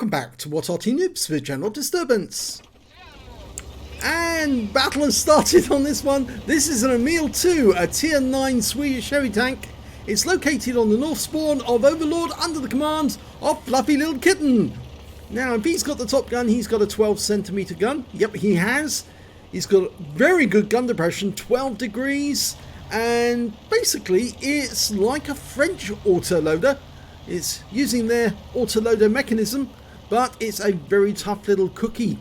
welcome back to what Arty Noobs for General Disturbance. And battle has started on this one. This is an Emil II, a tier 9 Swedish heavy tank. It's located on the north spawn of Overlord under the command of Fluffylilkitten. Now, if he's got the top gun, he's got a 12cm gun. Yep, he has. He's got very good gun depression, 12 degrees. And basically, it's like a French autoloader. It's using their autoloader mechanism, but it's a very tough little cookie.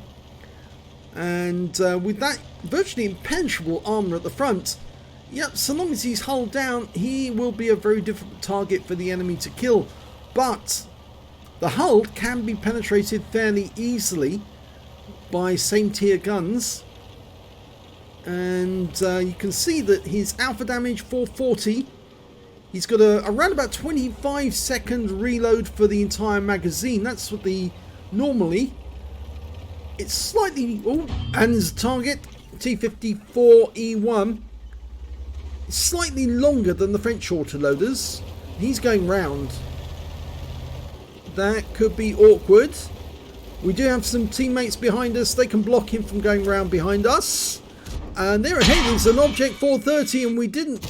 And with that virtually impenetrable armor at the front, yep, so long as he's hulled down, he will be a very difficult target for the enemy to kill. But the hull can be penetrated fairly easily by same tier guns. And you can see that his alpha damage 440. He's got around about 25-second reload for the entire magazine. That's what normally. It's slightly, and his target T54E1. It's slightly longer than the French autoloaders. He's going round. That could be awkward. We do have some teammates behind us. They can block him from going round behind us. And there ahead is an Object 430, and we didn't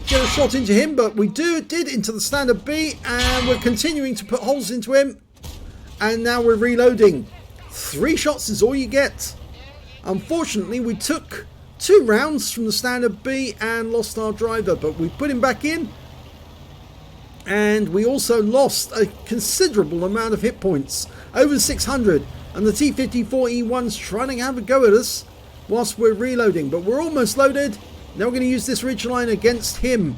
get a shot into him, but we did into the standard B, and we're continuing to put holes into him. And now we're reloading. 3 shots is all you get. Unfortunately, we took 2 rounds from the standard B and lost our driver, but we put him back in. And we also lost a considerable amount of hit points, over 600. And the T54E1's trying to have a go at us whilst we're reloading, but we're almost loaded. Now we're going to use this ridgeline against him.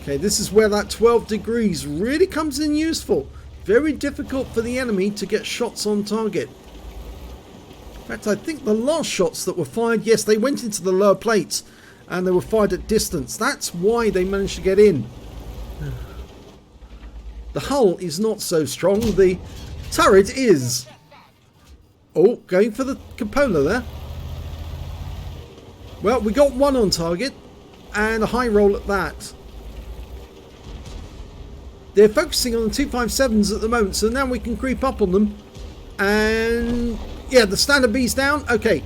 Okay, this is where that 12 degrees really comes in useful. Very difficult for the enemy to get shots on target. In fact, I think the last shots that were fired, yes, they went into the lower plates and they were fired at distance. That's why they managed to get in. The hull is not so strong. The turret is. Oh, going for the cupola there. Well, we got 1 on target and a high roll at that. They're focusing on the 257s at the moment, so now we can creep up on them. And yeah, the standard B's down. Okay,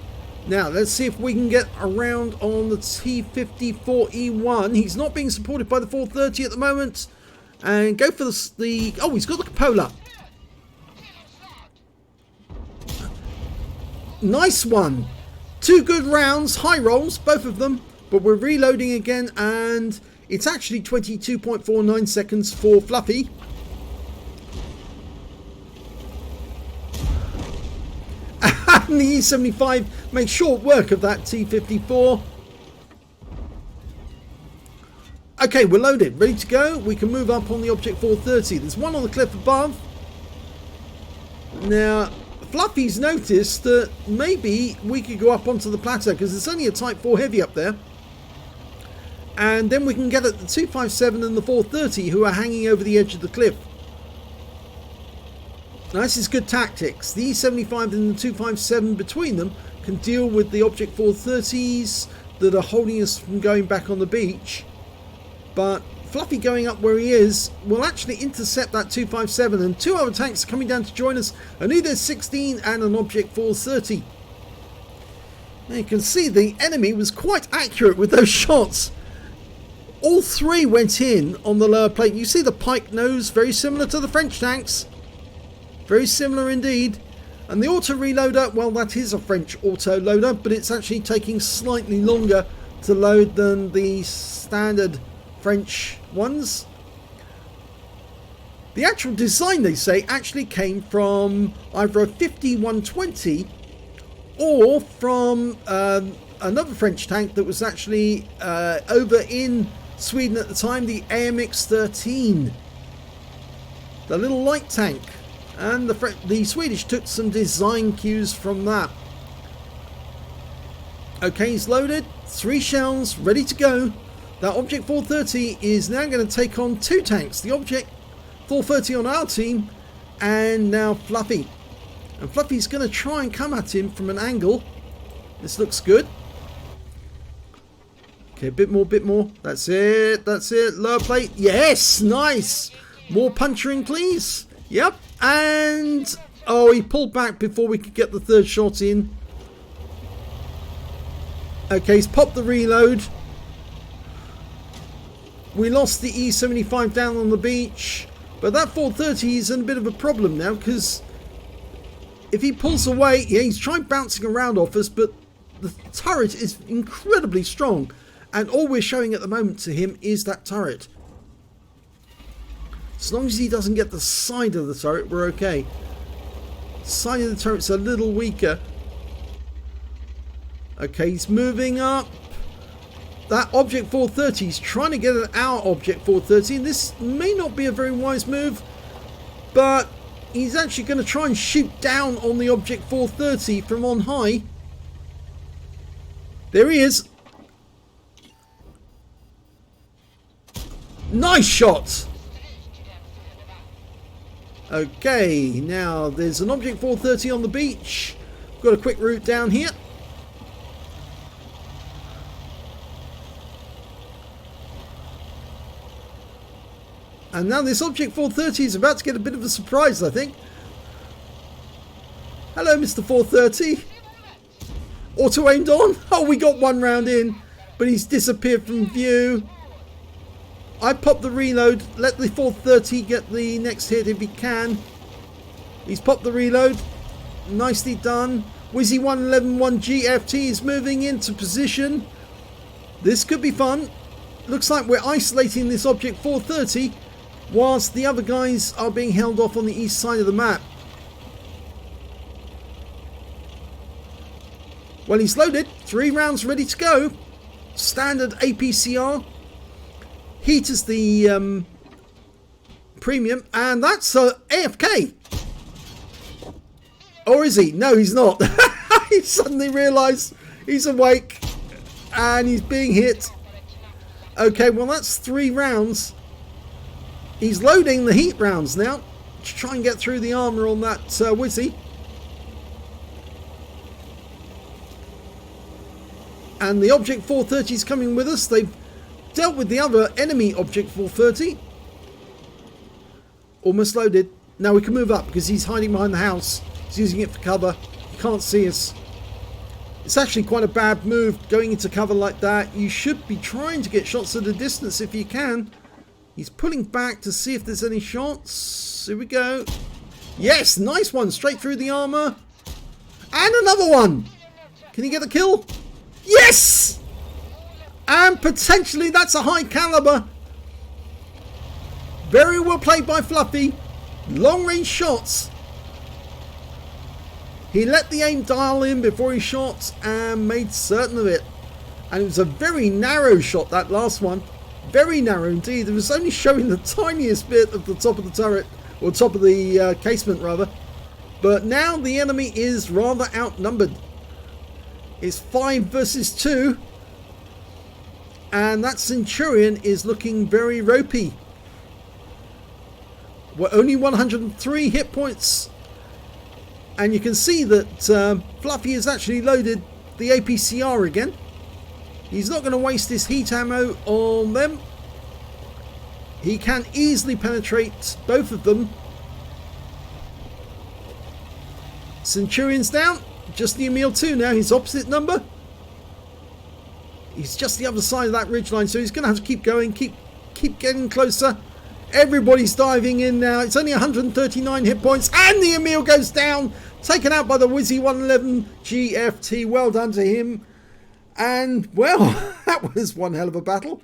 now let's see if we can get around on the T54E1. He's not being supported by the 430 at the moment. And go for the oh, he's got the cupola. Nice one. 2 good rounds, high rolls, both of them. But we're reloading again, and it's actually 22.49 seconds for Fluffy. And the E75 makes short work of that T54. Okay, we're loaded, ready to go. We can move up on the Object 430. There's one on the cliff above. Now, Fluffy's noticed that maybe we could go up onto the plateau because there's only a Type 4 heavy up there. And then we can get at the 257 and the 430 who are hanging over the edge of the cliff. Now this is good tactics. The E75 and the 257 between them can deal with the Object 430s that are holding us from going back on the beach. But Fluffy going up where he is will actually intercept that 257, and 2 other tanks are coming down to join us. An ED-16 and an Object 430. Now you can see the enemy was quite accurate with those shots. All 3 went in on the lower plate. You see the pike nose, very similar to the French tanks. Very similar indeed. And the auto reloader, well, that is a French auto loader, but it's actually taking slightly longer to load than the standard French ones. The actual design, they say, actually came from either a 5120 or from another French tank that was actually over in Sweden at the time, the AMX-13, the little light tank. And the Swedish took some design cues from that. Okay, he's loaded, 3 shells, ready to go. That Object 430 is now going to take on 2 tanks. The Object 430 on our team, and now Fluffy. And Fluffy's going to try and come at him from an angle. This looks good. Okay, a bit more, bit more. That's it, that's it. Lower plate. Yes, nice. More puncturing, please. Yep. And, oh, he pulled back before we could get the third shot in. Okay, he's popped the reload. We lost the E75 down on the beach. But that 430 is in a bit of a problem now, because if he pulls away, yeah, he's trying bouncing around off us, but the turret is incredibly strong. And all we're showing at the moment to him is that turret. As long as he doesn't get the side of the turret, we're okay. The side of the turret's a little weaker. Okay, he's moving up. That Object 430, he's trying to get at our Object 430. And this may not be a very wise move, but he's actually going to try and shoot down on the Object 430 from on high. There he is. Nice shot. Okay, now there's an Object 430 on the beach. Got a quick route down here. And now this Object 430 is about to get a bit of a surprise, I think. Hello, Mr. 430. Auto aimed on. Oh, we got one round in, but he's disappeared from view. I popped the reload. Let the 430 get the next hit if he can. He's popped the reload. Nicely done. Wizzy 1111 GFT is moving into position. This could be fun. Looks like we're isolating this Object 430 whilst the other guys are being held off on the east side of the map. Well, he's loaded. 3 rounds ready to go. Standard APCR. Heat is the premium, and that's AFK. Or is he? No, he's not. He suddenly realised he's awake and he's being hit. Okay, well that's 3 rounds. He's loading the heat rounds now to try and get through the armour on that Wizzy. And the Object 430 is coming with us. They've dealt with the other enemy Object 430. Almost loaded. Now we can move up because he's hiding behind the house. He's using it for cover. He can't see us. It's actually quite a bad move going into cover like that. You should be trying to get shots at a distance if you can. He's pulling back to see if there's any shots. Here we go. Yes, nice one. Straight through the armour. And another one. Can he get the kill? Yes! And potentially that's a high caliber. Very well played by Fluffy. Long range shots. He let the aim dial in before he shot and made certain of it. And it was a very narrow shot, that last one. Very narrow indeed. It was only showing the tiniest bit of the top of the turret, or top of the casement rather. But now the enemy is rather outnumbered. It's 5 versus 2. And that Centurion is looking very ropey. We're only 103 hit points. And you can see that Fluffy has actually loaded the APCR again. He's not going to waste his heat ammo on them. He can easily penetrate both of them. Centurion's down. Just the Emil II now. His opposite number. He's just the other side of that ridgeline, so he's going to have to keep going. Keep getting closer. Everybody's diving in now. It's only 139 hit points. And the Emil goes down. Taken out by the Wizzy 111 GFT. Well done to him. And, well, that was one hell of a battle.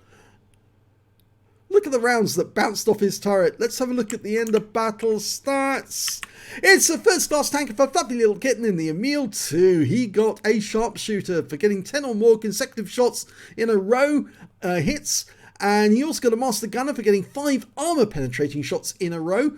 Look at the rounds that bounced off his turret. Let's have a look at the end of battle stats. It's a first class tanker for Fluffylilkitten in the Emil II. He got a sharpshooter for getting 10 or more consecutive shots in a row, hits. And he also got a master gunner for getting 5 armor penetrating shots in a row.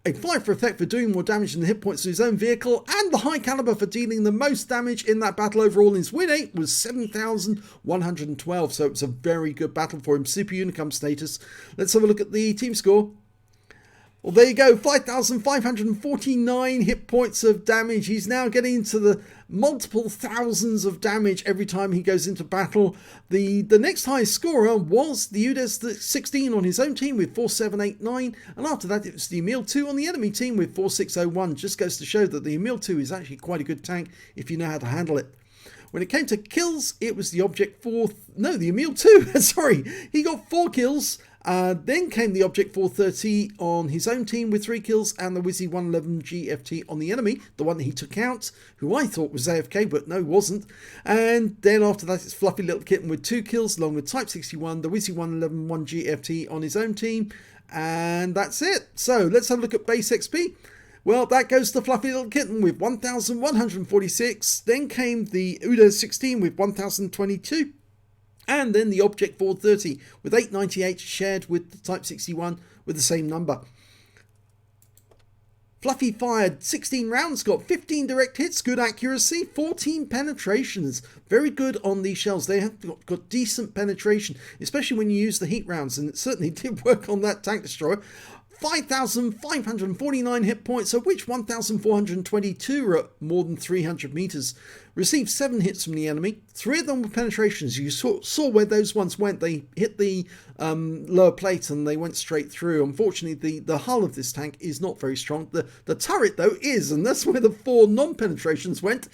A 5 for effect for doing more damage than the hit points to his own vehicle, and the high caliber for dealing the most damage in that battle overall. His win rate was 7,112, so it was a very good battle for him. Super Unicum status. Let's have a look at the team score. Well, there you go, 5,549 hit points of damage. He's now getting into the multiple thousands of damage every time he goes into battle. The next highest scorer was the UDES 16 on his own team with 4789, and after that it was the Emil II on the enemy team with 4601. Just goes to show that the Emil II is actually quite a good tank if you know how to handle it. When it came to kills, it was the the Emil II, sorry, he got 4 kills. Then came the Object 430 on his own team with 3 kills, and the Wizzy 111 GFT on the enemy, the one that he took out, who I thought was AFK, but no, wasn't. And then after that, it's Fluffylilkitten with 2 kills, along with Type 61, the Wizzy 111 1 GFT on his own team, and that's it. So let's have a look at base XP. Well, that goes to Fluffylilkitten with 1,146. Then came the UDES 16 with 1,022. And then the Object 430 with 898 shared with the Type 61 with the same number. Fluffy fired 16 rounds, got 15 direct hits, good accuracy, 14 penetrations. Very good on these shells. They have got decent penetration, especially when you use the heat rounds, and it certainly did work on that tank destroyer. 5,549 hit points, of which 1,422 are at more than 300 meters. Received 7 hits from the enemy. 3 of them were penetrations. You saw where those ones went. They hit the lower plate and they went straight through. Unfortunately, the hull of this tank is not very strong. The turret, though, is, and that's where the 4 non-penetrations went.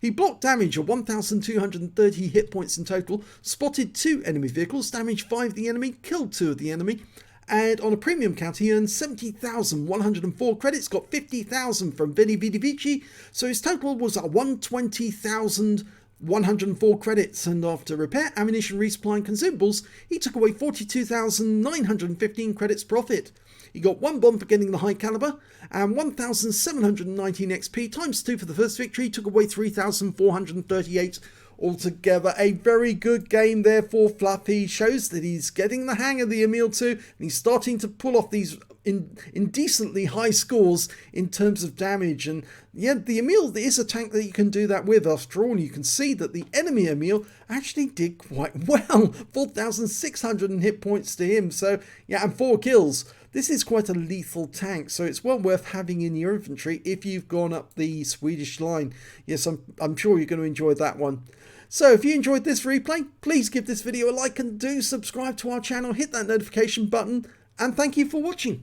He blocked damage of 1,230 hit points in total, spotted 2 enemy vehicles, damaged 5 of the enemy, killed 2 of the enemy. And on a premium count, he earned 70,104 credits, got 50,000 from Vidi Vidi Vici, so his total was 120,104 credits, and after repair, ammunition, resupply and consumables, he took away 42,915 credits profit. He got 1 bomb for getting the high caliber, and 1,719 XP times 2 for the first victory, took away 3,438 altogether. A very good game there for Fluffy. Shows that he's getting the hang of the Emil II, and he's starting to pull off these indecently high scores in terms of damage. And yeah, the Emil is a tank that you can do that with. After all, you can see that the enemy Emil actually did quite well. 4,600 hit points to him. So yeah, and 4 kills. This is quite a lethal tank, so it's well worth having in your inventory if you've gone up the Swedish line. Yes, I'm sure you're going to enjoy that one. So if you enjoyed this replay, please give this video a like and do subscribe to our channel, hit that notification button, and thank you for watching.